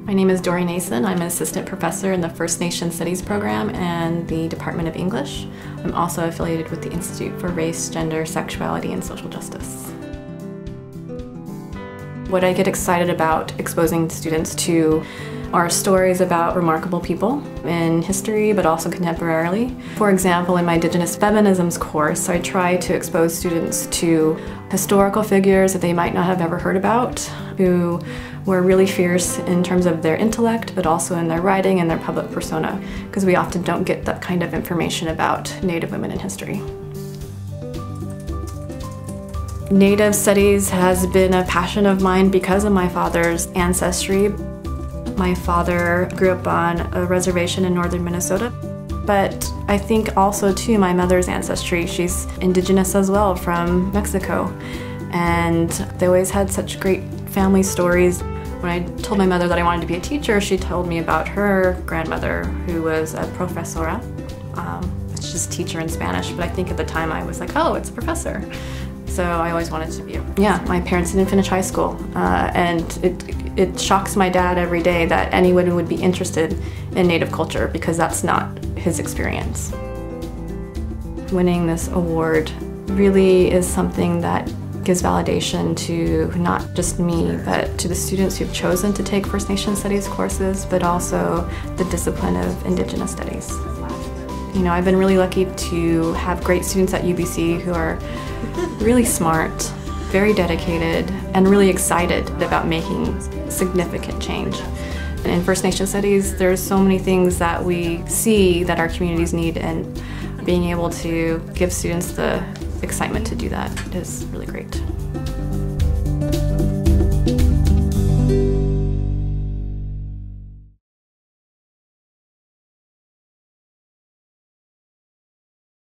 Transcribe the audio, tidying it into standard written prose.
My name is Dory Nason. I'm an assistant professor in the First Nation Studies program and the Department of English. I'm also affiliated with the Institute for Race, Gender, Sexuality, and Social Justice. What I get excited about exposing students to are stories about remarkable people in history, but also contemporarily. For example, in my Indigenous Feminisms course, I try to expose students to historical figures that they might not have ever heard about, who were really fierce in terms of their intellect, but also in their writing and their public persona, because we often don't get that kind of information about Native women in history. Native studies has been a passion of mine because of my father's ancestry. My father grew up on a reservation in northern Minnesota, but I think also too my mother's ancestry. She's Indigenous as well, from Mexico, and they always had such great family stories. When I told my mother that I wanted to be a teacher, she told me about her grandmother, who was a profesora. It's just teacher in Spanish, but I think at the time I was like, oh, it's a professor. So I always wanted to be my parents didn't finish high school, and it shocks my dad every day that anyone would be interested in Native culture, because that's not his experience. Winning this award really is something that gives validation to not just me, but to the students who've chosen to take First Nation Studies courses, but also the discipline of Indigenous Studies. You know, I've been really lucky to have great students at UBC who are really smart, very dedicated, and really excited about making significant change. And in First Nation Studies, there's so many things that we see that our communities need, and being able to give students the excitement to do that is really great.